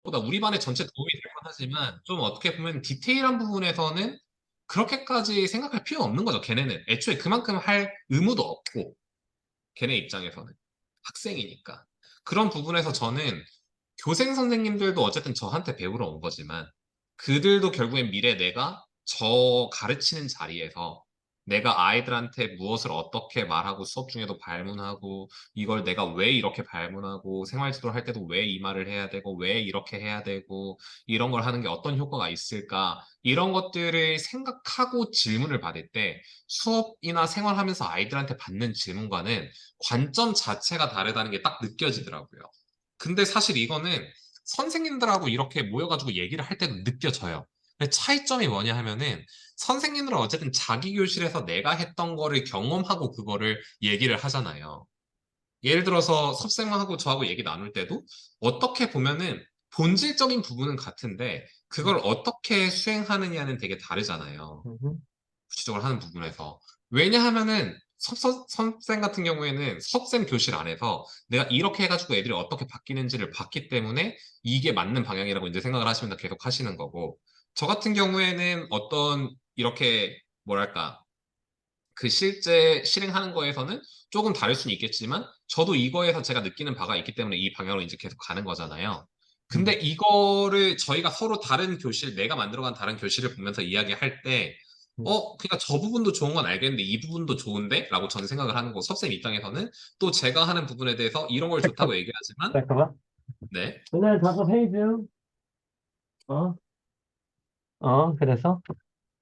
보다 우리 반에 전체 도움이 될 만하지만 좀 어떻게 보면 디테일한 부분에서는 그렇게까지 생각할 필요 없는 거죠. 걔네는 애초에 그만큼 할 의무도 없고 걔네 입장에서는 학생이니까 그런 부분에서 저는 교생 선생님들도 어쨌든 저한테 배우러 온 거지만 그들도 결국엔 미래 내가 저 가르치는 자리에서 내가 아이들한테 무엇을 어떻게 말하고 수업 중에도 발문하고 이걸 내가 왜 이렇게 발문하고 생활 지도를 할 때도 왜 이 말을 해야 되고 왜 이렇게 해야 되고 이런 걸 하는 게 어떤 효과가 있을까 이런 것들을 생각하고 질문을 받을 때 수업이나 생활하면서 아이들한테 받는 질문과는 관점 자체가 다르다는 게 딱 느껴지더라고요. 근데 사실 이거는 선생님들하고 이렇게 모여가지고 얘기를 할 때도 느껴져요. 근데 차이점이 뭐냐 하면은 선생님들은 어쨌든 자기 교실에서 내가 했던 거를 경험하고 그거를 얘기를 하잖아요. 예를 들어서 섭쌤하고 저하고 얘기 나눌 때도 어떻게 보면은 본질적인 부분은 같은데 그걸 어떻게 수행하느냐는 되게 다르잖아요. 음, 구체적으로 하는 부분에서. 왜냐하면은 선생 같은 경우에는 섭쌤 교실 안에서 내가 이렇게 해가지고 애들이 어떻게 바뀌는지를 봤기 때문에 이게 맞는 방향이라고 이제 생각을 하시면 계속 하시는 거고, 저 같은 경우에는 어떤 이렇게 뭐랄까 그 실제 실행하는 거에서는 조금 다를 수는 있겠지만 저도 이거에서 제가 느끼는 바가 있기 때문에 이 방향으로 이제 계속 가는 거잖아요. 근데 음, 이거를 저희가 서로 다른 교실, 내가 만들어간 다른 교실을 보면서 이야기할 때, 음. 그러니까 저 부분도 좋은 건 알겠는데 이 부분도 좋은데? 라고 저는 생각을 하는 거고, 섭쌤 입장에서는 또 제가 하는 부분에 대해서 이런 걸 좋다고 얘기하지만, 잠깐만. 네. 오늘 작업해야 중. 어, 그래서?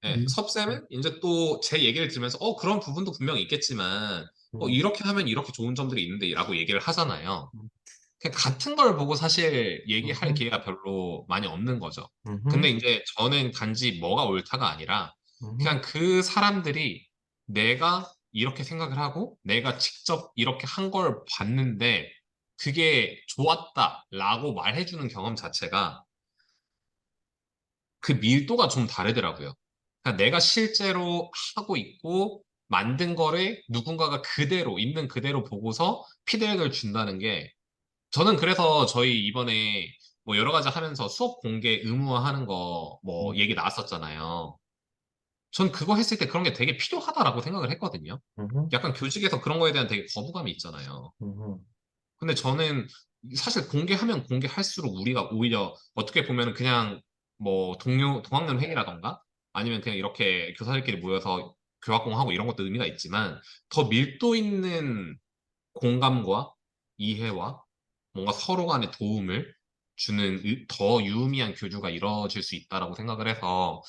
네, 음, 섭쌤은 이제 또 제 얘기를 들으면서 그런 부분도 분명히 있겠지만 음, 이렇게 하면 이렇게 좋은 점들이 있는데 라고 얘기를 하잖아요. 음, 그냥 같은 걸 보고 사실 얘기할 음, 기회가 별로 많이 없는 거죠. 근데 음, 이제 저는 단지 뭐가 옳다가 아니라 음, 그냥 그 사람들이 내가 이렇게 생각을 하고 내가 직접 이렇게 한 걸 봤는데 그게 좋았다라고 말해주는 경험 자체가 그 밀도가 좀 다르더라고요. 그러니까 내가 실제로 하고 있고 만든 거를 누군가가 그대로 있는 그대로 보고서 피드백을 준다는 게 저는 그래서 저희 이번에 뭐 여러 가지 하면서 수업 공개 의무화하는 거 뭐 음, 얘기 나왔었잖아요. 전 그거 했을 때 그런 게 되게 필요하다라고 생각을 했거든요. 음, 약간 교직에서 그런 거에 대한 되게 거부감이 있잖아요. 음, 근데 저는 사실 공개하면 공개할수록 우리가 오히려 어떻게 보면 그냥 뭐 동학년 회의라던가 아니면 그냥 이렇게 교사들끼리 모여서 교학공하고 이런 것도 의미가 있지만 더 밀도 있는 공감과 이해와 뭔가 서로 간의 도움을 주는 더 유의미한 교류가 이루어질 수 있다라고 생각을 해서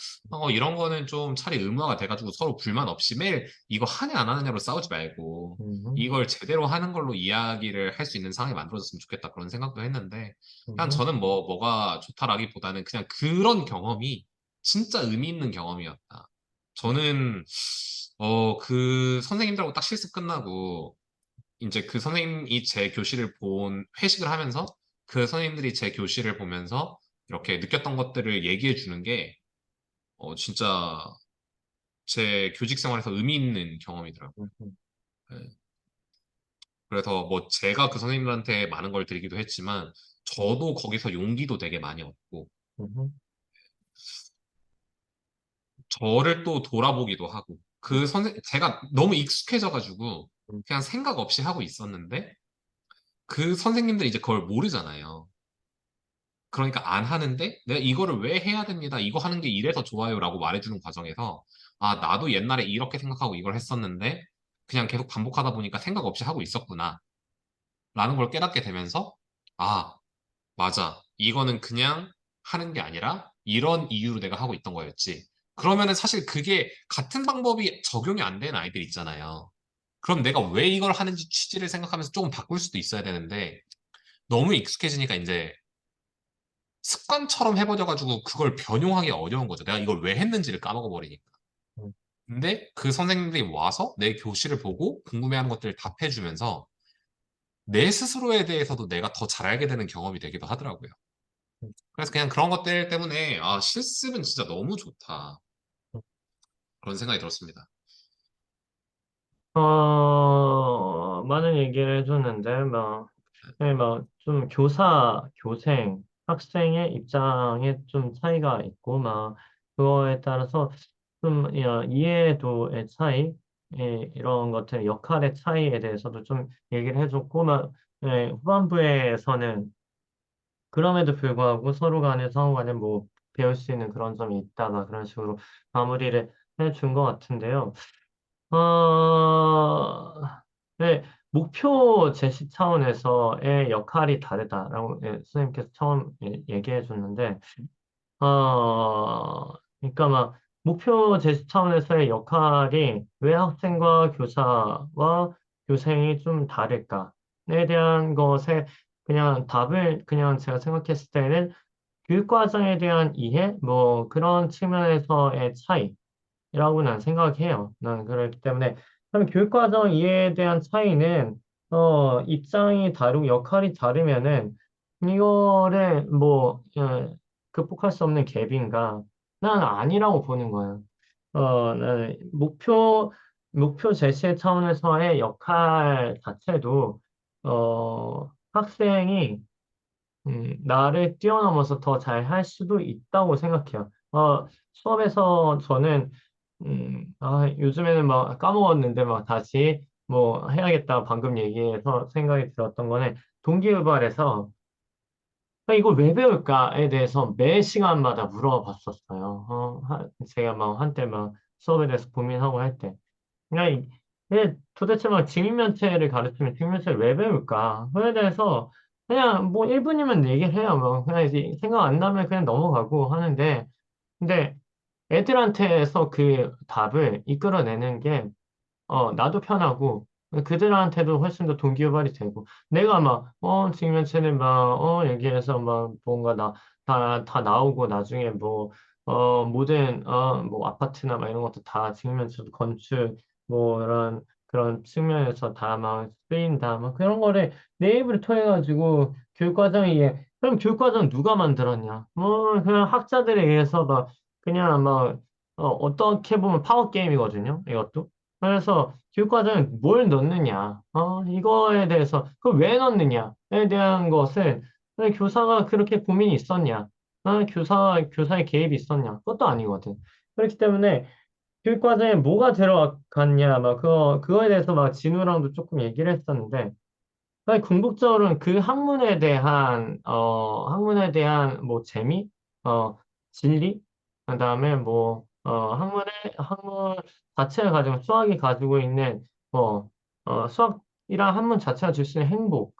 이런 거는 좀 차라리 의무화가 돼가지고 서로 불만 없이 매일 이거 하냐 안 하느냐로 싸우지 말고 음, 이걸 제대로 하는 걸로 이야기를 할 수 있는 상황이 만들어졌으면 좋겠다 그런 생각도 했는데 그냥 음, 저는 뭐가 좋다라기보다는 그냥 그런 경험이 진짜 의미 있는 경험이었다. 저는 그 선생님들하고 딱 실습 끝나고 이제 그 선생님이 제 교실을 본 회식을 하면서 그 선생님들이 제 교실을 보면서 이렇게 느꼈던 것들을 얘기해 주는 게 진짜 제 교직 생활에서 의미 있는 경험이더라고요. 음, 네. 그래서 뭐 제가 그 선생님들한테 많은 걸 드리기도 했지만 저도 거기서 용기도 되게 많이 얻고 음, 저를 또 돌아보기도 하고 제가 너무 익숙해져가지고 음, 그냥 생각 없이 하고 있었는데 그 선생님들이 이제 그걸 모르잖아요. 그러니까 안 하는데 내가 이거를 왜 해야 됩니다. 이거 하는 게 이래서 좋아요라고 말해주는 과정에서 아, 나도 옛날에 이렇게 생각하고 이걸 했었는데 그냥 계속 반복하다 보니까 생각 없이 하고 있었구나. 라는 걸 깨닫게 되면서 아, 맞아. 이거는 그냥 하는 게 아니라 이런 이유로 내가 하고 있던 거였지. 그러면은 사실 그게 같은 방법이 적용이 안 되는 아이들 있잖아요. 그럼 내가 왜 이걸 하는지 취지를 생각하면서 조금 바꿀 수도 있어야 되는데 너무 익숙해지니까 이제 습관처럼 해버려가지고 그걸 변용하기 어려운 거죠. 내가 이걸 왜 했는지를 까먹어버리니까. 음, 근데 그 선생님들이 와서 내 교실을 보고 궁금해하는 것들을 답해주면서 내 스스로에 대해서도 내가 더 잘 알게 되는 경험이 되기도 하더라고요. 음. 그래서 그냥 그런 것들 때문에 아, 실습은 진짜 너무 좋다. 그런 생각이 들었습니다. 많은 얘기를 해줬는데, 뭐, 네, 뭐, 좀 교사, 교생, 학생의 입장에 좀 차이가 있고, 막, 그거에 따라서 좀 이해도의 차이, 이런 것들, 역할의 차이에 대해서도 좀 얘기를 해줬고, 막, 후반부에서는 그럼에도 불구하고 서로 간에 상호 간에 뭐 배울 수 있는 그런 점이 있다, 막 그런 식으로 마무리를 해준 것 같은데요. 네, 목표 제시 차원에서의 역할이 다르다라고 선생님께서 처음 얘기해 줬는데, 그러니까 막 목표 제시 차원에서의 역할이 왜 학생과 교사와 교생이 좀 다를까에 대한 것에 그냥 답을 그냥 제가 생각했을 때는 교육과정에 대한 이해, 뭐 그런 측면에서의 차이. 이라고 난 생각해요. 난 그렇기 때문에 그럼 교육과정 이해에 대한 차이는 입장이 다르고 역할이 다르면은 이거를 뭐 극복할 수 없는 갭인가? 난 아니라고 보는 거예요. 나는 목표 제시 차원에서의 역할 자체도 학생이 나를 뛰어넘어서 더 잘할 수도 있다고 생각해요. 수업에서 저는 요즘에는 막 까먹었는데 막 다시 뭐 해야겠다 방금 얘기해서 생각이 들었던 거는 동기유발에서 이걸 왜 배울까에 대해서 매 시간마다 물어봤었어요. 제가 막 한때 막 수업에 대해서 고민하고 할 때. 그냥 도대체 막 직육면체를 가르치면 직육면체를 왜 배울까? 그에 대해서 그냥 뭐 1분이면 얘기를 해요. 뭐 그냥 이제 생각 안 나면 그냥 넘어가고 하는데 근데 애들한테서 그 답을 이끌어내는 게 나도 편하고, 그들한테도 훨씬 더 동기유발이 되고, 내가 막, 직면체는 막, 얘기해서 막, 뭔가 다 나오고, 나중에 뭐, 모든, 뭐, 아파트나 막 이런 것도 다 직면체 건축, 뭐, 이런, 그런 측면에서 다 막 쓰인다, 막 그런 거를 내 입으로 통해가지고, 교육과정이, 그럼 교육과정 누가 만들었냐? 뭐, 그냥 학자들에 의해서 막, 그냥 막, 어떻게 보면 파워게임이거든요, 이것도. 그래서 교육과정에 뭘 넣느냐, 이거에 대해서, 그 왜 넣느냐에 대한 것을 교사가 그렇게 고민이 있었냐, 교사의 개입이 있었냐, 그것도 아니거든. 그렇기 때문에 교육과정에 뭐가 들어갔냐, 막 그거에 대해서 막 진우랑도 조금 얘기를 했었는데, 아니, 궁극적으로는 그 학문에 대한 뭐 재미, 진리, 그다음에 뭐 학문 자체가 가지고 수학이 가지고 있는 수학이란 학문 자체가 줄 수 있는 행복,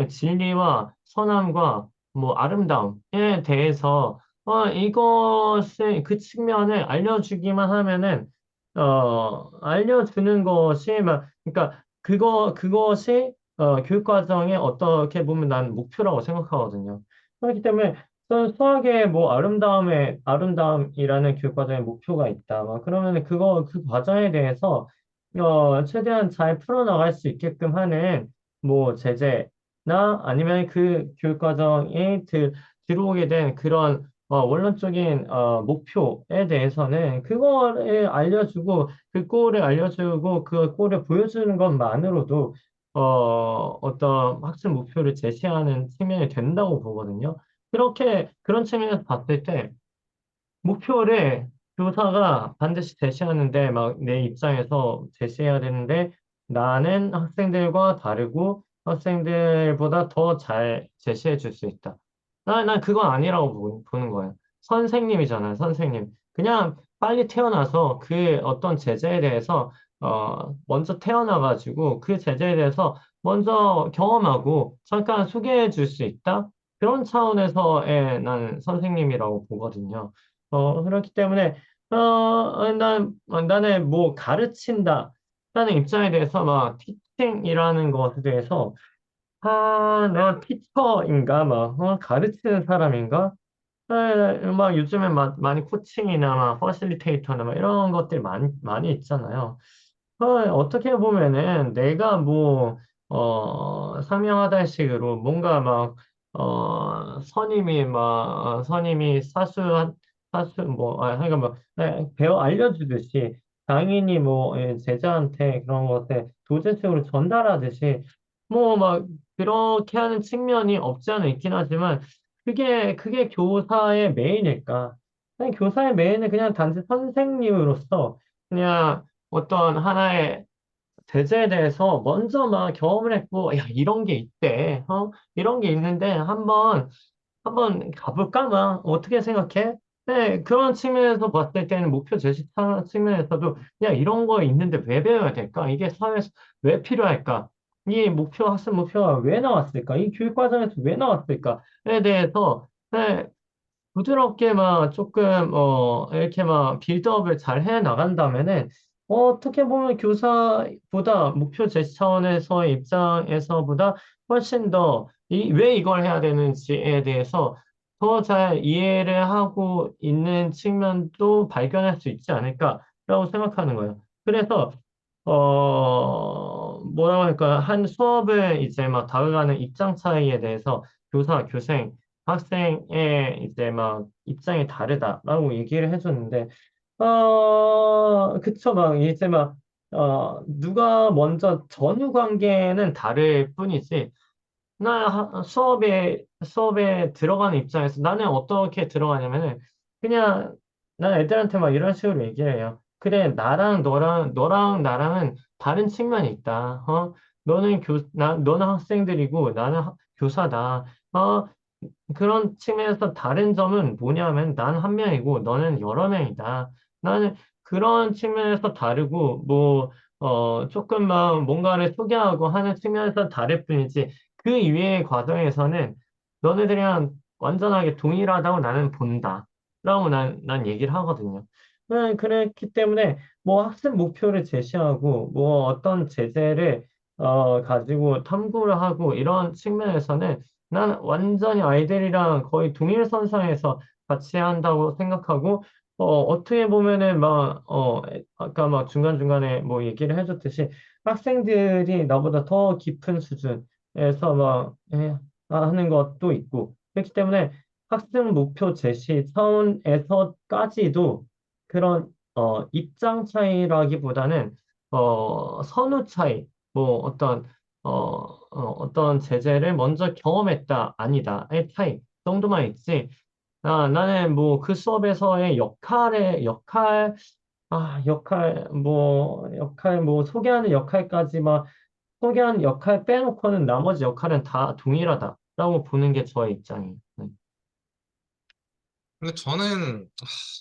진리와 선함과 뭐 아름다움에 대해서 이것을 그 측면을 알려주기만 하면은 알려주는 것이 막 그러니까 그것이 교육과정의 어떻게 보면 난 목표라고 생각하거든요. 그렇기 때문에 저는 수학의 뭐 아름다움이라는 교육과정의 목표가 있다. 막 그러면 그 과정에 대해서 최대한 잘 풀어나갈 수 있게끔 하는 뭐 제재나 아니면 그 교육과정에 들어오게 된 그런 원론적인 목표에 대해서는 그거를 알려주고 그 꼴을 알려주고 그 꼴을 보여주는 것만으로도 어떤 학습 목표를 제시하는 측면이 된다고 보거든요. 그런 측면에서 봤을 때, 목표를 교사가 반드시 제시하는데, 막 내 입장에서 제시해야 되는데, 나는 학생들과 다르고 학생들보다 더 잘 제시해 줄 수 있다. 난 그건 아니라고 보는 거예요. 선생님이잖아요, 선생님. 그냥 빨리 태어나서 그 어떤 제재에 대해서, 먼저 태어나가지고 그 제재에 대해서 먼저 경험하고 잠깐 소개해 줄 수 있다? 그런 차원에서의 난 선생님이라고 보거든요. 그렇기 때문에, 나는 뭐 가르친다. 라는 입장에 대해서 막 티칭이라는 것에 대해서, 내가 티처인가? 막, 가르치는 사람인가? 막 요즘에 많이 코칭이나 막 퍼실리테이터나 막 이런 것들이 많이 있잖아요. 어떻게 보면은 내가 뭐, 상명하달 식으로 뭔가 막, 선임이 뭐, 그러니까 뭐, 알려주듯이 당연히 뭐, 제자한테 그런 것들 도제식으로 전달하듯이 뭐, 막, 그렇게 하는 측면이 없지 않아 있긴 하지만 그게 교사의 메인일까? 아니, 교사의 메인은 그냥 단지 선생님으로서 그냥 어떤 하나의 제재에 대해서 먼저 막 경험을 했고, 야, 이런 게 있대. 이런 게 있는데 한번 가볼까? 막 어떻게 생각해? 네, 그런 측면에서 봤을 때는 목표 제시 측면에서도 야, 이런 거 있는데 왜 배워야 될까? 이게 사회에서 왜 필요할까? 이 학습 목표가 왜 나왔을까? 이 교육 과정에서 왜 나왔을까?에 대해서 네, 부드럽게 막 조금 이렇게 막 빌드업을 잘 해 나간다면은 어떻게 보면 교사보다 목표 제시 차원에서의 입장에서보다 훨씬 더 왜 이걸 해야 되는지에 대해서 더 잘 이해를 하고 있는 측면도 발견할 수 있지 않을까라고 생각하는 거예요. 그래서 뭐라고 할까 한 수업을 이제 막 다뤄가는 입장 차이에 대해서 교생 학생의 이제 막 입장이 다르다라고 얘기를 해줬는데, 그쵸, 막 이제 막, 누가 먼저 전후 관계는 다를 뿐이지, 수업에 들어가는 입장에서 나는 어떻게 들어가냐면은, 그냥, 난 애들한테 막 이런 식으로 얘기를 해요. 그래, 너랑 나랑은 다른 측면이 있다. 너는 학생들이고 나는 교사다. 그런 측면에서 다른 점은 뭐냐면 난 한 명이고 너는 여러 명이다. 나는 그런 측면에서 다르고 조금만 뭔가를 소개하고 하는 측면에서 다를 뿐이지 그 이외의 과정에서는 너네들이랑 완전하게 동일하다고 나는 본다. 라고 난 얘기를 하거든요. 그랬기 때문에 뭐 학습 목표를 제시하고 뭐 어떤 제재를 가지고 탐구를 하고 이런 측면에서는 난 완전히 아이들이랑 거의 동일선상에서 같이 한다고 생각하고, 어떻게 보면은 아까 막 중간중간에 뭐 얘기를 해줬듯이 학생들이 나보다 더 깊은 수준에서 하는 것도 있고, 그렇기 때문에 학생 목표 제시 차원에서까지도 그런, 입장 차이라기보다는, 선후 차이, 뭐 어떤 제재를 먼저 경험했다, 아니다의 차이 정도만 있지. 나는 뭐 그 수업에서의 소개하는 역할까지 소개하는 역할 빼놓고는 나머지 역할은 다 동일하다라고 보는 게 저의 입장이에요. 네. 근데 저는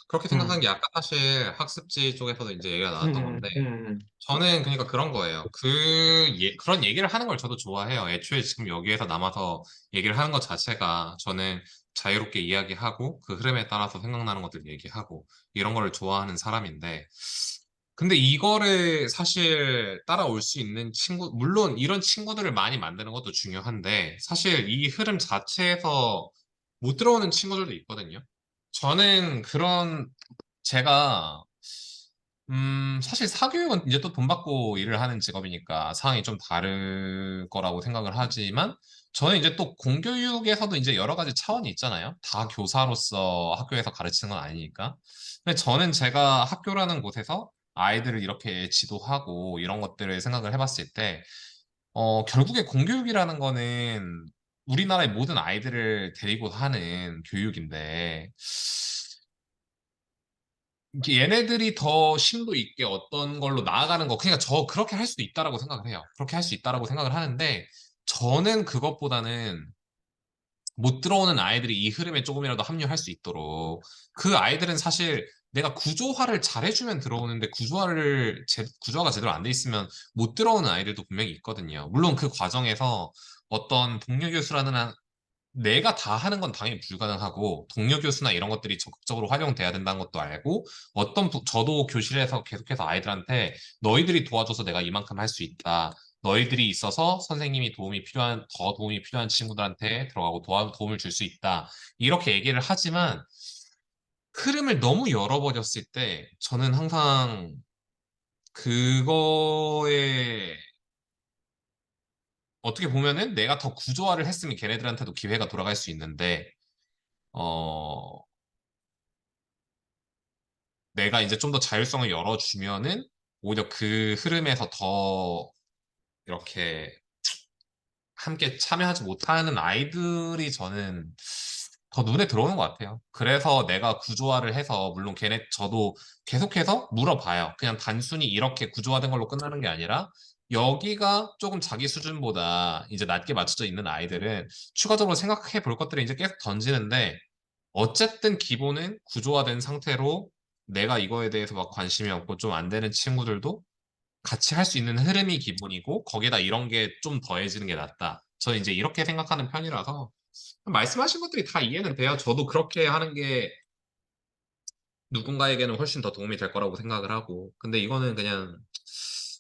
그렇게 생각한 음, 게 아까 사실 학습지 쪽에서도 이제 얘기가 나왔던 건데 음. 저는 그러니까 그런 거예요. 그런 얘기를 하는 걸 저도 좋아해요. 애초에 지금 여기에서 남아서 얘기를 하는 것 자체가 저는 자유롭게 이야기하고 그 흐름에 따라서 생각나는 것들 얘기하고 이런 거를 좋아하는 사람인데 근데 이거를 사실 따라올 수 있는 물론 이런 친구들을 많이 만드는 것도 중요한데 사실 이 흐름 자체에서 못 들어오는 친구들도 있거든요. 저는 제가 사실 사교육은 이제 또 돈 받고 일을 하는 직업이니까 상황이 좀 다를 거라고 생각을 하지만 저는 이제 또 공교육에서도 이제 여러 가지 차원이 있잖아요. 다 교사로서 학교에서 가르치는 건 아니니까. 근데 저는 제가 학교라는 곳에서 아이들을 이렇게 지도하고 이런 것들을 생각을 해봤을 때, 결국에 공교육이라는 거는 우리나라의 모든 아이들을 데리고 하는 교육인데, 이게 얘네들이 더 심도 있게 어떤 걸로 나아가는 거, 그러니까 그렇게 할 수도 있다라고 생각을 해요. 그렇게 할 수 있다라고 생각을 하는데, 저는 그것보다는 못 들어오는 아이들이 이 흐름에 조금이라도 합류할 수 있도록, 그 아이들은 사실 내가 구조화를 잘해주면 들어오는데, 구조화가 제대로 안 돼 있으면 못 들어오는 아이들도 분명히 있거든요. 물론 그 과정에서 어떤 동료 교수라는 내가 다 하는 건 당연히 불가능하고 동료 교수나 이런 것들이 적극적으로 활용돼야 된다는 것도 알고 저도 교실에서 계속해서 아이들한테 너희들이 도와줘서 내가 이만큼 할 수 있다. 너희들이 있어서 선생님이 더 도움이 필요한 친구들한테 들어가고 도움을 줄 수 있다. 이렇게 얘기를 하지만 흐름을 너무 열어버렸을 때 저는 항상 그거에 어떻게 보면은 내가 더 구조화를 했으면 걔네들한테도 기회가 돌아갈 수 있는데 어, 내가 이제 좀 더 자율성을 열어주면은 오히려 그 흐름에서 더 이렇게 함께 참여하지 못하는 아이들이 저는 더 눈에 들어오는 것 같아요. 그래서 내가 구조화를 해서, 물론 저도 계속해서 물어봐요. 그냥 단순히 이렇게 구조화된 걸로 끝나는 게 아니라, 여기가 조금 자기 수준보다 이제 낮게 맞춰져 있는 아이들은 추가적으로 생각해 볼 것들을 이제 계속 던지는데, 어쨌든 기본은 구조화된 상태로 내가 이거에 대해서 막 관심이 없고 좀 안 되는 친구들도 같이 할 수 있는 흐름이 기본이고, 거기다 이런 게 좀 더해지는 게 낫다. 저는 이제 이렇게 생각하는 편이라서, 말씀하신 것들이 다 이해는 돼요. 저도 그렇게 하는 게 누군가에게는 훨씬 더 도움이 될 거라고 생각을 하고. 근데 이거는 그냥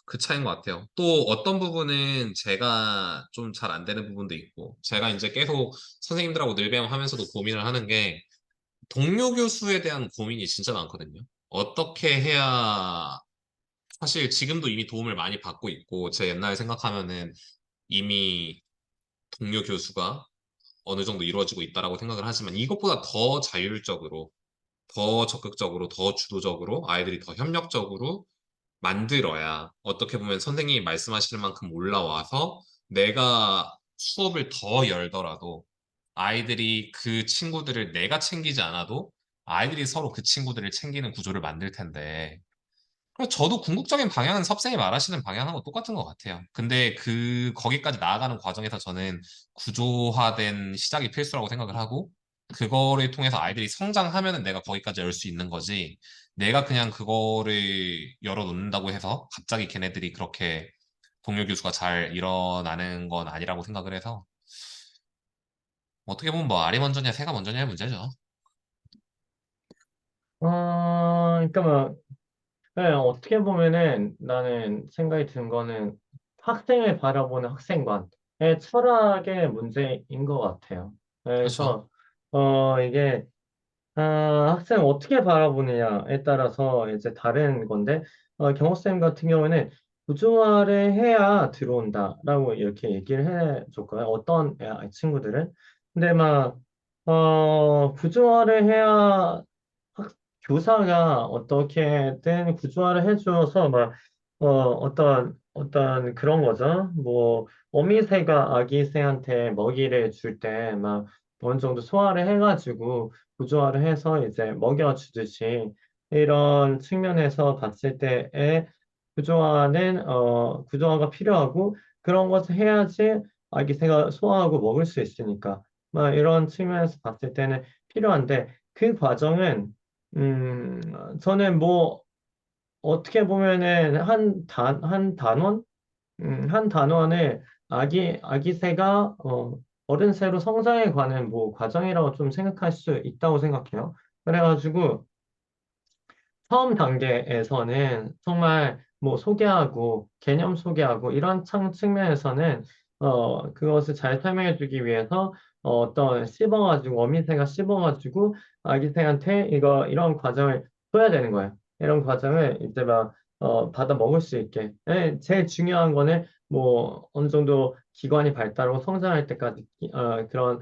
그 차이인 것 같아요. 또 어떤 부분은 제가 좀 잘 안 되는 부분도 있고, 제가 이제 계속 선생님들하고 늘배움하면서도 고민을 하는 게, 동료 교수에 대한 고민이 진짜 많거든요. 어떻게 해야, 사실 지금도 이미 도움을 많이 받고 있고, 제 옛날 생각하면은 이미 동료 교수가 어느 정도 이루어지고 있다라고 생각을 하지만, 이것보다 더 자율적으로, 더 적극적으로, 더 주도적으로, 아이들이 더 협력적으로 만들어야, 어떻게 보면 선생님이 말씀하시는 만큼 올라와서 내가 수업을 더 열더라도 아이들이 그 친구들을 내가 챙기지 않아도 아이들이 서로 그 친구들을 챙기는 구조를 만들 텐데, 그래서 저도 궁극적인 방향은 섭쌤이 말하시는 방향하고 똑같은 것 같아요. 근데 거기까지 나아가는 과정에서 저는 구조화된 시작이 필수라고 생각을 하고, 그거를 통해서 아이들이 성장하면은 내가 거기까지 열 수 있는 거지, 내가 그냥 그거를 열어놓는다고 해서 갑자기 걔네들이 그렇게 동료 교수가 잘 일어나는 건 아니라고 생각을 해서, 어떻게 보면 뭐 알이 먼저냐 새가 먼저냐의 문제죠. 그러니까 뭐, 네, 어떻게 보면은 나는 생각이 든 거는 학생을 바라보는 학생관의 철학의 문제인 것 같아요. 그렇죠. 그래서, 이게, 학생 어떻게 바라보느냐에 따라서 이제 다른 건데, 경호쌤 같은 경우는 구조화를 해야 들어온다라고 이렇게 얘기를 해줬거든요. 어떤 친구들은. 근데 막, 구조화를 해야 교사가 어떻게든 구조화를 해줘서 막, 어떤 그런 거죠. 뭐, 어미새가 아기새한테 먹이를 줄 때 막 어느 정도 소화를 해가지고 구조화를 해서 이제 먹여주듯이 이런 측면에서 봤을 때의 구조화가 필요하고 그런 것을 해야지 아기새가 소화하고 먹을 수 있으니까 막 이런 측면에서 봤을 때는 필요한데 그 과정은 음, 저는 뭐 어떻게 보면은 한 단원을 아기새가 어른새로 성장해 가는 뭐 과정이라고 좀 생각할 수 있다고 생각해요. 그래가지고 처음 단계에서는 정말 뭐 소개하고 개념 소개하고 이런 측면에서는 그것을 잘 설명해 주기 위해서 어떤 씹어가지고 어미새가 씹어가지고 아기새한테 이런 과정을 줘야 되는 거예요. 이런 과정을 이제 막 받아 먹을 수 있게. 제일 중요한 거는 뭐 어느 정도 기관이 발달하고 성장할 때까지 그런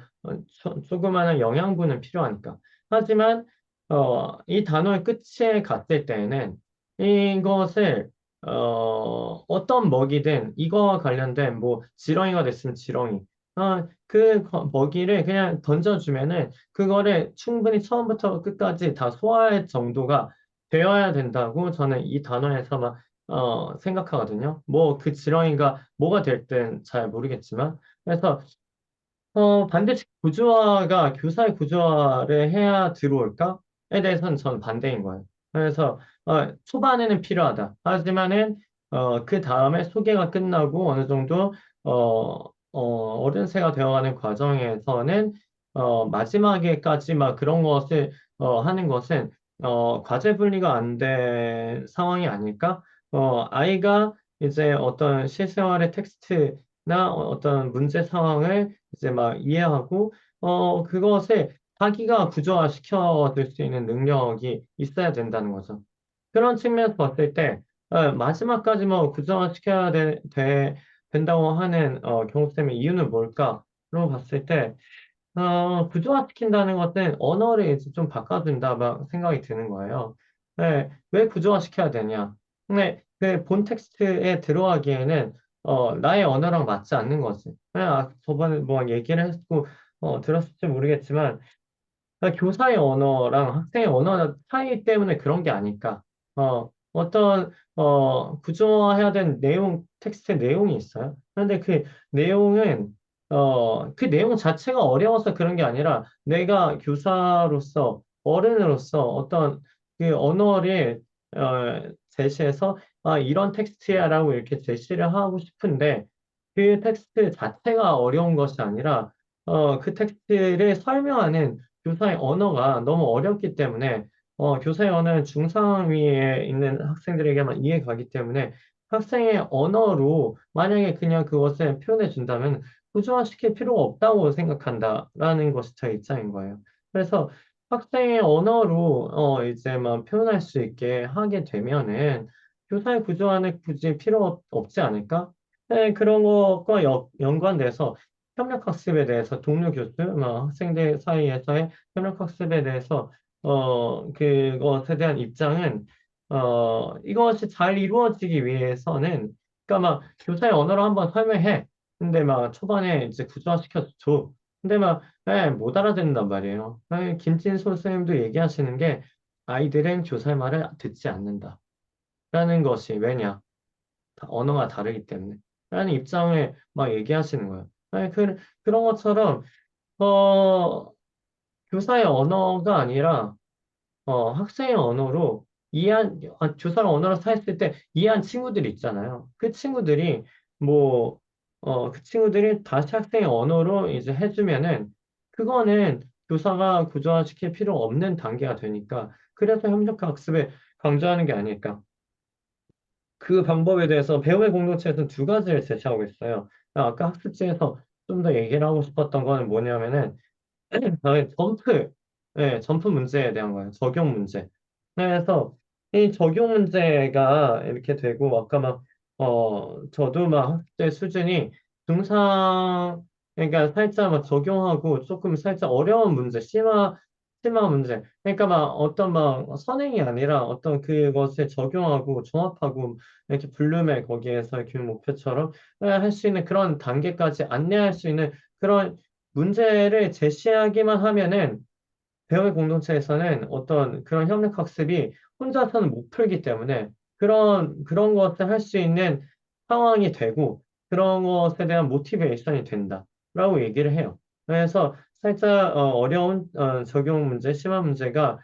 조그마한 영양분은 필요하니까. 하지만 이 단어의 끝에 갔을 때에는 이것을 어떤 먹이든 이거와 관련된 뭐 지렁이가 됐으면 지렁이 먹이를 그냥 던져주면은 그거를 충분히 처음부터 끝까지 다 소화할 정도가 되어야 된다고 저는 이 단어에서 막 생각하거든요. 뭐 그 지렁이가 뭐가 될땐 잘 모르겠지만 그래서 반대식 구조화가 교사의 구조화를 해야 들어올까에 대해서는 저는 반대인 거예요. 그래서 초반에는 필요하다. 하지만은 그 다음에 소개가 끝나고 어느 정도 어른새가 되어가는 과정에서는 마지막에까지 막 그런 것을 하는 것은 과제 분리가 안 된 상황이 아닐까? 아이가 이제 어떤 실생활의 텍스트나 어떤 문제 상황을 이제 막 이해하고, 그것을 자기가 구조화시켜 줄 수 있는 능력이 있어야 된다는 거죠. 그런 측면에서 봤을 때, 마지막까지 뭐 구조화시켜야 된다고 하는, 경우쌤의 이유는 뭘까로 봤을 때, 구조화시킨다는 것은 언어를 이제 좀 바꿔준다 막 생각이 드는 거예요. 네, 왜 구조화시켜야 되냐? 근데 그 본 텍스트에 들어가기에는 나의 언어랑 맞지 않는 거지. 저번에 뭐 얘기를 했고 들었을지 모르겠지만 그러니까 교사의 언어랑 학생의 언어 차이 때문에 그런 게 아닐까. 구조화해야 된 내용, 텍스트의 내용이 있어요. 그런데 그 내용은, 그 내용 자체가 어려워서 그런 게 아니라 내가 교사로서, 어른으로서 어떤 그 언어를, 제시해서, 아, 이런 텍스트야라고 이렇게 제시를 하고 싶은데, 그 텍스트 자체가 어려운 것이 아니라, 그 텍스트를 설명하는 교사의 언어가 너무 어렵기 때문에 교사의 언어는 중상위에 있는 학생들에게만 이해가기 때문에 학생의 언어로 만약에 그냥 그것을 표현해 준다면 구조화시킬 필요가 없다고 생각한다라는 것이 제 입장인 거예요. 그래서 학생의 언어로 이제 막 표현할 수 있게 하게 되면은 교사의 구조화는 굳이 없지 않을까? 네, 그런 것과 연관돼서 협력학습에 대해서 동료 교수, 뭐 학생들 사이에서의 협력학습에 대해서 그것에 대한 입장은 이것이 잘 이루어지기 위해서는 그러니까 막 교사의 언어로 한번 설명해. 근데 막 초반에 이제 구조화시켜서 줘. 근데 막 못 알아듣는단 말이에요. 김진수 선생님도 얘기하시는 게 아이들은 교사의 말을 듣지 않는다. 라는 것이 왜냐? 언어가 다르기 때문에. 라는 입장을 막 얘기하시는 거예요. 그런 것처럼 어, 교사의 언어가 아니라 학생의 언어로 교사의 언어로 사용했을 때 이해한 친구들이 있잖아요. 뭐, 그 친구들이 다시 학생의 언어로 이제 해주면은 그거는 교사가 구조화시킬 필요 없는 단계가 되니까 그래서 협력학습에 강조하는 게 아닐까. 그 방법에 대해서 배움의 공동체에서는 두 가지를 제시하고 있어요. 아까 학습지에서 좀 더 얘기를 하고 싶었던 거는 뭐냐면은 점프 문제에 대한 거예요. 적용 문제. 그래서 이 적용 문제가 이렇게 되고, 아까 저도 막 학습 수준이 중상, 그러니까 살짝 막 적용하고 조금 살짝 어려운 문제, 심화 문제. 그러니까 막 어떤 막 선행이 아니라 어떤 그것을 적용하고 종합하고 이렇게 블룸의 거기에서 교육 목표처럼 할 수 있는 그런 단계까지 안내할 수 있는 그런 문제를 제시하기만 하면은 배움의 공동체에서는 어떤 그런 협력 학습이 혼자서는 못 풀기 때문에 그런 것을 할 수 있는 상황이 되고 그런 것에 대한 모티베이션이 된다라고 얘기를 해요. 그래서 살짝 어려운 적용 문제, 심화 문제가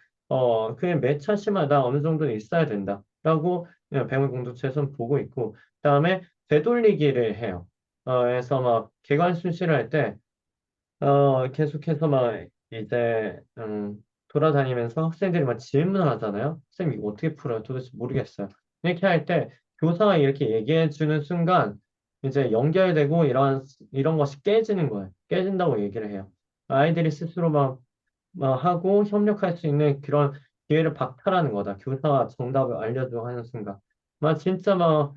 그냥 매 차시마다 어느 정도는 있어야 된다라고 배움의 공동체에서는 보고 있고 그다음에 되돌리기를 해요. 그래서 막 개관 순시를 할때 계속해서 막 이제 돌아다니면서 학생들이 막 질문을 하잖아요. 선생님 이거 어떻게 풀어요? 도대체 모르겠어요. 이렇게 할 때 교사가 이렇게 얘기해 주는 순간 이제 연결되고 이런 것이 깨지는 거예요. 깨진다고 얘기를 해요. 아이들이 스스로 막 하고 협력할 수 있는 그런 기회를 박탈하는 거다. 교사가 정답을 알려주고 하는 순간. 막 진짜 막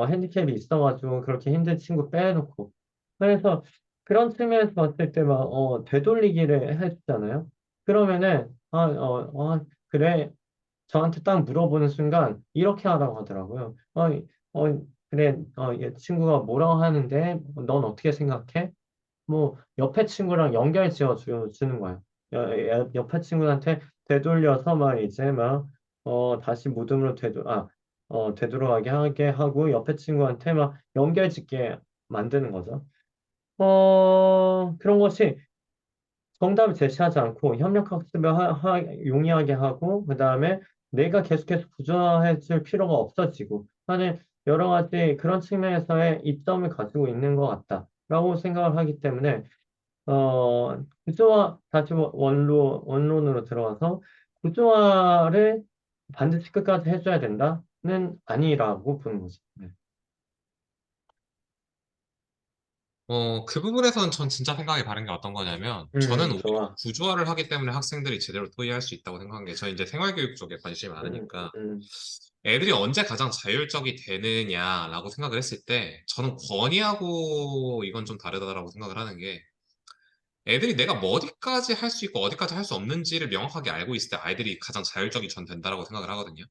핸디캡이 있어가지고 그렇게 힘든 친구 빼놓고 그래서 그런 측면에서 봤을 때 막 되돌리기를 해주잖아요. 그러면은 그래 저한테 딱 물어보는 순간 이렇게 하라고 하더라고요. 그래 얘 친구가 뭐라고 하는데 넌 어떻게 생각해? 뭐 옆에 친구랑 연결 지어 주는 거예요. 옆에 친구한테 되돌려서 막 이제 다시 무음으로 되돌아가게 하게 하고 옆에 친구한테 막 연결 짓게 만드는 거죠. 그런 것이 정답을 제시하지 않고 협력학습을 용이하게 하고 그다음에 내가 계속해서 부정해 줄 필요가 없어지고 하는 여러 가지 그런 측면에서의 이점을 가지고 있는 것 같다라고 생각을 하기 때문에 구조화, 다시 원론으로 들어와서 구조화를 반드시 끝까지 해줘야 된다는 아니라고 보는 거죠. 네. 그 부분에서는 전 진짜 생각이 다른 게 어떤 거냐면, 저는 오히려 좋아. 구조화를 하기 때문에 학생들이 제대로 토의할 수 있다고 생각한 게, 저는 이제 생활교육 쪽에 관심이 음, 많으니까, 음, 애들이 언제 가장 자율적이 되느냐라고 생각을 했을 때, 저는 권위하고 이건 좀 다르다라고 생각을 하는 게, 애들이 내가 뭐 어디까지 할 수 있고 어디까지 할 수 없는지를 명확하게 알고 있을 때 아이들이 가장 자율적이 전 된다라고 생각을 하거든요.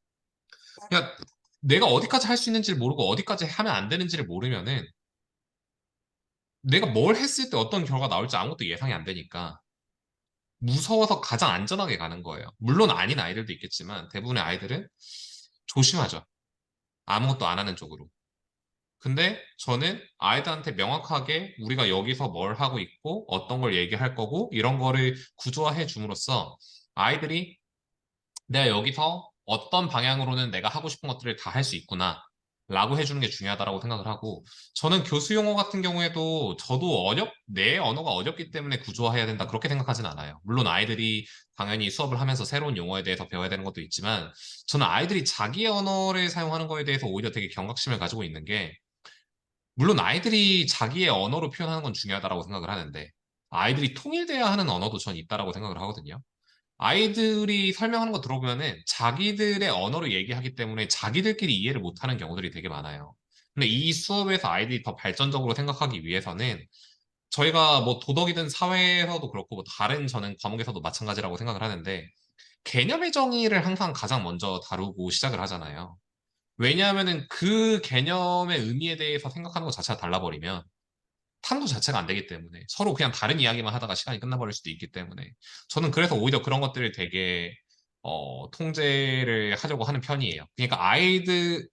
그러니까 내가 어디까지 할 수 있는지를 모르고 어디까지 하면 안 되는지를 모르면은 내가 뭘 했을 때 어떤 결과가 나올지 아무것도 예상이 안 되니까 무서워서 가장 안전하게 가는 거예요. 물론 아닌 아이들도 있겠지만 대부분의 아이들은 조심하죠. 아무것도 안 하는 쪽으로. 근데 저는 아이들한테 명확하게 우리가 여기서 뭘 하고 있고 어떤 걸 얘기할 거고 이런 거를 구조화해 줌으로써 아이들이 내가 여기서 어떤 방향으로는 내가 하고 싶은 것들을 다 할 수 있구나 라고 해주는 게 중요하다고 생각을 하고 저는 교수 용어 같은 경우에도 저도 내 언어가 어렵기 때문에 구조화해야 된다 그렇게 생각하진 않아요. 물론 아이들이 당연히 수업을 하면서 새로운 용어에 대해서 배워야 되는 것도 있지만 저는 아이들이 자기의 언어를 사용하는 거에 대해서 오히려 되게 경각심을 가지고 있는 게 물론 아이들이 자기의 언어로 표현하는 건 중요하다고 생각을 하는데 아이들이 통일돼야 하는 언어도 전 있다라고 생각을 하거든요. 아이들이 설명하는 거 들어보면은 자기들의 언어로 얘기하기 때문에 자기들끼리 이해를 못하는 경우들이 되게 많아요. 근데 이 수업에서 아이들이 더 발전적으로 생각하기 위해서는 저희가 뭐 도덕이든 사회에서도 그렇고 뭐 다른 저는 과목에서도 마찬가지라고 생각을 하는데 개념의 정의를 항상 가장 먼저 다루고 시작을 하잖아요. 왜냐하면은 그 개념의 의미에 대해서 생각하는 것 자체가 달라버리면 탐구 자체가 안 되기 때문에 서로 그냥 다른 이야기만 하다가 시간이 끝나버릴 수도 있기 때문에 저는 그래서 오히려 그런 것들을 되게 통제를 하려고 하는 편이에요. 그러니까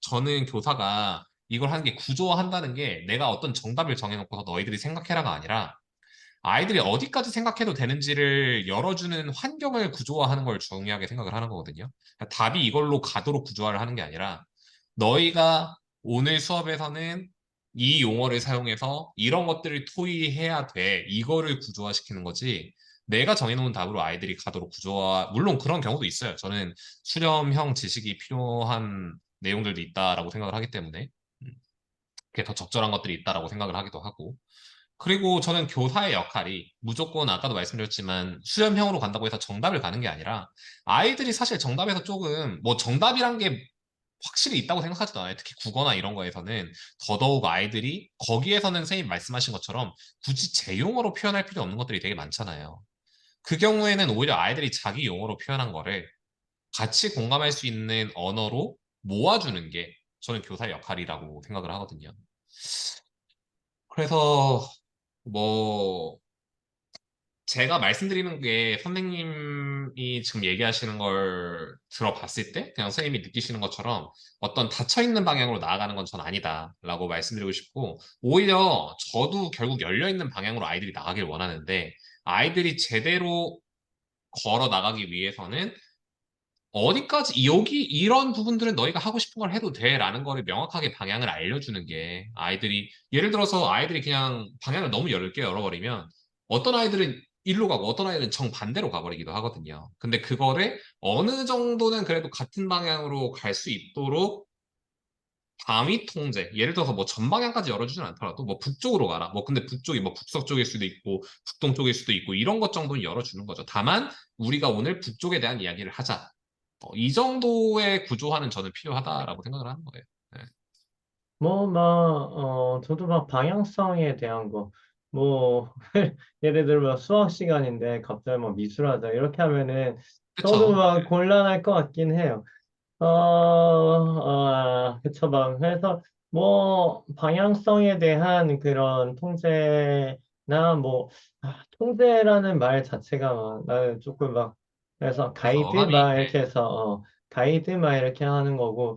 저는 교사가 이걸 하는 게 구조화한다는 게 내가 어떤 정답을 정해놓고서 너희들이 생각해라가 아니라 아이들이 어디까지 생각해도 되는지를 열어주는 환경을 구조화하는 걸 중요하게 생각을 하는 거거든요. 그러니까 답이 이걸로 가도록 구조화를 하는 게 아니라 너희가 오늘 수업에서는 이 용어를 사용해서 이런 것들을 토의해야 돼. 이거를 구조화시키는 거지. 내가 정해놓은 답으로 아이들이 가도록 물론 그런 경우도 있어요. 저는 수렴형 지식이 필요한 내용들도 있다라고 생각을 하기 때문에 그게 더 적절한 것들이 있다라고 생각을 하기도 하고. 그리고 저는 교사의 역할이 무조건 아까도 말씀드렸지만 수렴형으로 간다고 해서 정답을 가는 게 아니라 아이들이 사실 정답에서 조금 뭐 정답이란 게 확실히 있다고 생각하지도 않아요. 특히 국어나 이런 거에서는 더더욱 아이들이 거기에서는 선생님 말씀하신 것처럼 굳이 제 용어로 표현할 필요 없는 것들이 되게 많잖아요. 그 경우에는 오히려 아이들이 자기 용어로 표현한 거를 같이 공감할 수 있는 언어로 모아주는 게 저는 교사의 역할이라고 생각을 하거든요. 그래서 뭐 제가 말씀드리는 게 선생님이 지금 얘기하시는 걸 들어봤을 때 그냥 선생님이 느끼시는 것처럼 어떤 닫혀있는 방향으로 나아가는 건 전 아니다라고 말씀드리고 싶고 오히려 저도 결국 열려있는 방향으로 아이들이 나가길 원하는데 아이들이 제대로 걸어 나가기 위해서는 어디까지 여기 이런 부분들은 너희가 하고 싶은 걸 해도 돼라는 거를 명확하게 방향을 알려주는 게 아이들이 예를 들어서 아이들이 그냥 방향을 너무 넓게 열어버리면 어떤 아이들은 일로 가고 어떤 아이들은 정반대로 가버리기도 하거든요. 근데 그거를 어느 정도는 그래도 같은 방향으로 갈 수 있도록 방위 통제 예를 들어서 뭐 전방향까지 열어주진 않더라도 뭐 북쪽으로 가라 뭐 근데 북쪽이 뭐 북서쪽일 수도 있고 북동쪽일 수도 있고 이런 것 정도는 열어주는 거죠. 다만 우리가 오늘 북쪽에 대한 이야기를 하자. 이 정도의 구조화는 저는 필요하다라고 생각을 하는 거예요. 네. 뭐, 막, 저도 막 방향성에 대한 거, 뭐, 예를 들면 수학 시간인데 갑자기 뭐 미술하자, 이렇게 하면은 저도 그쵸? 막 곤란할 것 같긴 해요. 그쵸, 막. 그래서 뭐, 방향성에 대한 그런 통제나 뭐, 통제라는 말 자체가 막, 나는 조금 막, 그래서 그래서 가이드 어감이 막 이렇게 해서, 가이드 막 이렇게 하는 거고,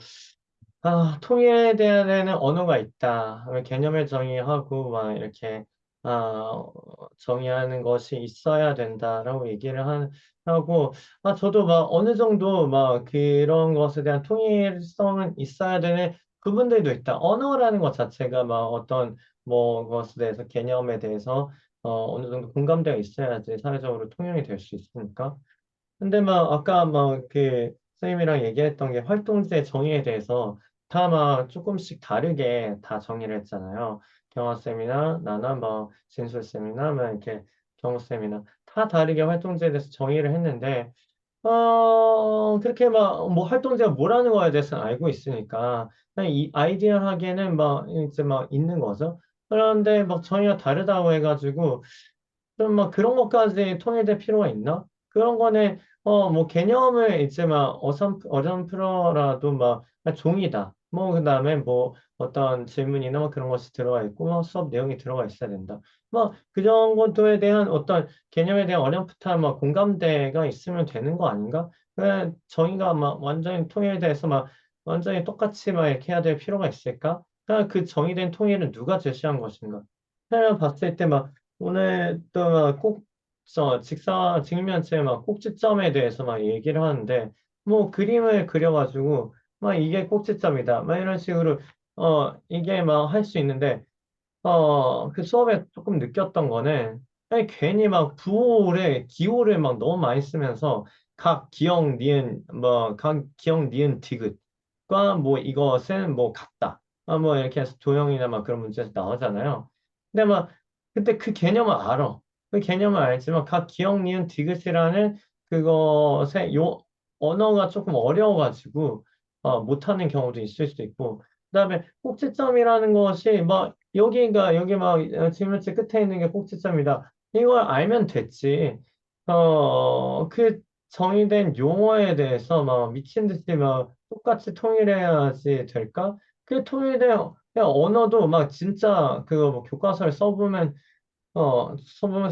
통일에 대한 언어가 있다. 개념을 정의하고, 막, 이렇게, 정의하는 것이 있어야 된다라고 하고, 저도 막 어느 정도 막 그런 것에 대한 통일성은 있어야 되는 부분들도 있다. 언어라는 것 자체가 막 어떤 뭐 것에 대해서 개념에 대해서 어느 정도 공감대가 있어야지 사회적으로 통용이 될 수 있으니까. 근데 막 아까 막 그 선생님이랑 얘기했던 게 활동제 정의에 대해서 다 막 조금씩 다르게 다 정의를 했잖아요. 경화쌤이나 나나 뭐 진술쌤이나 막 이렇게 경호쌤이나 다 다르게 활동제에 대해서 정의를 했는데 그렇게 막 뭐 활동제가 뭐라는 거에 대해서는 알고 있으니까 그냥 이 아이디어하게는 막 이제 막 있는 거죠. 그런데 막 정의가 다르다고 해가지고 좀 막 그런 것까지 통일될 필요가 있나? 그런 거는 뭐 개념을 이제 막 어렴풋어라도 막 그냥 종이다. 뭐 그다음에 뭐 어떤 질문이나 뭐 그런 것이 들어가 있고 뭐 수업 내용이 들어가 있어야 된다. 뭐 그 정도에 대한 어떤 개념에 대한 어렴풋한 뭐 공감대가 있으면 되는 거 아닌가? 그냥 정의가 막 완전히 통일에 대해서 막 완전히 똑같이 막 이렇게 해야 될 필요가 있을까? 그냥 그 정의된 통일은 누가 제시한 것인가? 그냥 봤을 때 막 오늘 또꼭 직면체 막 꼭지점에 대해서 막 얘기를 하는데 뭐 그림을 그려가지고 막 이게 꼭지점이다. 막 이런 식으로 이게 막 할 수 있는데 그 수업에 조금 느꼈던 거는 아니, 괜히 막 부호를 기호를 막 너무 많이 쓰면서 각 기억 니은 디귿과 뭐 이것은 뭐 같다. 뭐 이렇게 해서 도형이나 막 그런 문제에서 나오잖아요. 근데 막 근데 그 개념을 알아. 그 개념을 알지만 각 기억 니은 디귿이라는 그것의 요 언어가 조금 어려워가지고 못하는 경우도 있을 수도 있고 그다음에 꼭지점이라는 것이 막 여기 막 지문지 끝에 있는 게 꼭지점이다. 이걸 알면 됐지. 그 정의된 용어에 대해서 막 미친 듯이 막 똑같이 통일해야지 될까? 그 통일된 그냥 언어도 막 진짜 그거 뭐 교과서를 써보면서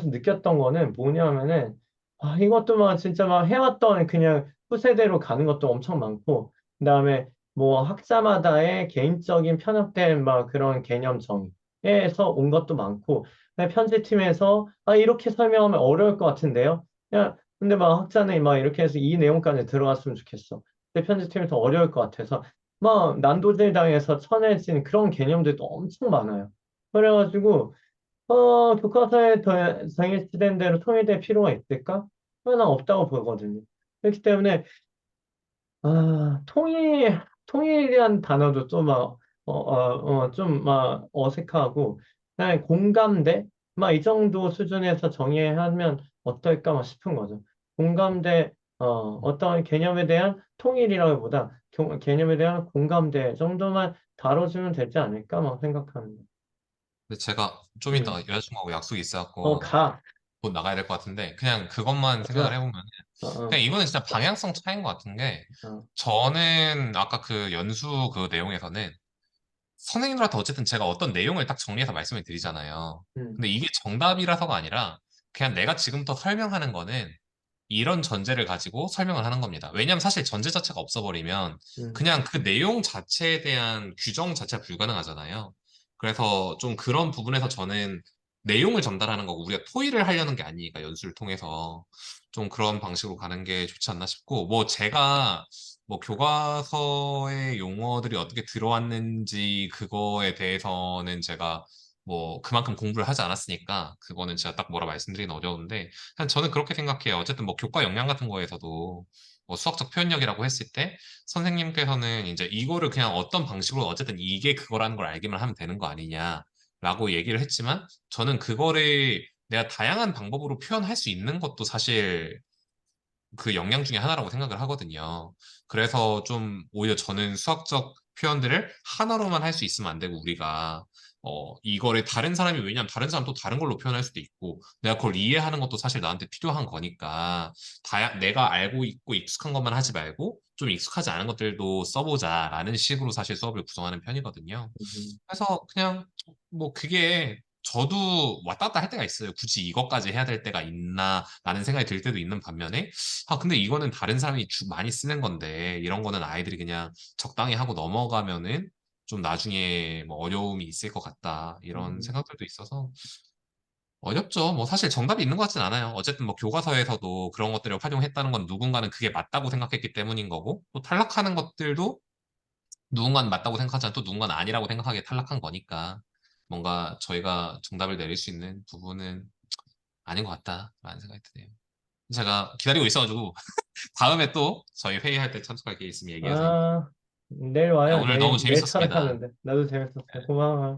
느꼈던 거는 뭐냐면은, 이것도 막 진짜 막 해왔던 그냥 후세대로 가는 것도 엄청 많고, 그다음에 뭐 학자마다의 개인적인 편협된 막 그런 개념 정의에서 온 것도 많고, 그다음에 편집팀에서 이렇게 설명하면 어려울 것 같은데요? 야, 근데 막 학자는 막 이렇게 해서 이 내용까지 들어갔으면 좋겠어. 근데 편집팀이 더 어려울 것 같아서, 막 난도질 당해서 쳐내진 그런 개념들도 엄청 많아요. 그래가지고, 교과서에 더 정해진 대로 통일될 필요가 있을까? 저는 없다고 보거든요. 그렇기 때문에, 통일이란 단어도 좀 막, 좀 막 어색하고, 그냥 공감대? 막 이 정도 수준에서 정의하면 어떨까 막 싶은 거죠. 공감대, 어떤 개념에 대한 통일이라기보다 개념에 대한 공감대 정도만 다뤄주면 되지 않을까 막 생각하는 거. 근데 제가 좀 이따 음. 여자친구하고 약속이 있어갖고 가. 곧 나가야 될 것 같은데 그냥 그것만 생각을 맞아. 해보면 어, 그냥 어, 이거는 진짜 방향성 차이인 것 같은 게 어, 저는 아까 그 연수 그 내용에서는 선생님들한테 어쨌든 제가 어떤 내용을 딱 정리해서 말씀을 드리잖아요. 음, 근데 이게 정답이라서가 아니라 그냥 내가 지금부터 설명하는 거는 이런 전제를 가지고 설명을 하는 겁니다. 왜냐하면 사실 전제 자체가 없어버리면 음, 그냥 그 내용 자체에 대한 규정 자체가 불가능하잖아요. 그래서 좀 그런 부분에서 저는 내용을 전달하는 거고 우리가 토의를 하려는 게 아니니까 연수를 통해서 좀 그런 방식으로 가는 게 좋지 않나 싶고 뭐 제가 뭐 교과서의 용어들이 어떻게 들어왔는지 그거에 대해서는 제가 뭐 그만큼 공부를 하지 않았으니까 그거는 제가 딱 뭐라 말씀드리긴 어려운데 그냥 저는 그렇게 생각해요. 어쨌든 뭐 교과 역량 같은 거에서도 뭐 수학적 표현력이라고 했을 때 선생님께서는 이제 이거를 그냥 어떤 방식으로 어쨌든 이게 그거라는 걸 알기만 하면 되는 거 아니냐라고 얘기를 했지만 저는 그거를 내가 다양한 방법으로 표현할 수 있는 것도 사실 그 역량 중에 하나라고 생각을 하거든요. 그래서 좀 오히려 저는 수학적 표현들을 하나로만 할 수 있으면 안 되고 우리가 이거를 다른 사람이 왜냐면 다른 사람 또 다른 걸로 표현할 수도 있고 내가 그걸 이해하는 것도 사실 나한테 필요한 거니까 내가 알고 있고 익숙한 것만 하지 말고 좀 익숙하지 않은 것들도 써보자라는 식으로 사실 수업을 구성하는 편이거든요. 음, 그래서 그냥 뭐 그게 저도 왔다 갔다 할 때가 있어요. 굳이 이것까지 해야 될 때가 있나라는 생각이 들 때도 있는 반면에 근데 이거는 다른 사람이 많이 쓰는 건데 이런 거는 아이들이 그냥 적당히 하고 넘어가면은 좀 나중에 뭐 어려움이 있을 것 같다 이런 음, 생각들도 있어서 어렵죠. 뭐 사실 정답이 있는 것 같진 않아요. 어쨌든 뭐 교과서에서도 그런 것들을 활용했다는 건 누군가는 그게 맞다고 생각했기 때문인 거고 또 탈락하는 것들도 누군가는 맞다고 생각하지만 또 누군가는 아니라고 생각하기에 탈락한 거니까 뭔가 저희가 정답을 내릴 수 있는 부분은 아닌 것 같다라는 생각이 드네요. 제가 기다리고 있어가지고 다음에 또 저희 회의할 때 참석할 게 있으면 얘기하세요. 내일 네, 와요. 오늘 너무 내일 재밌었습니다. 철학하는데. 나도 재밌었어. 고마워.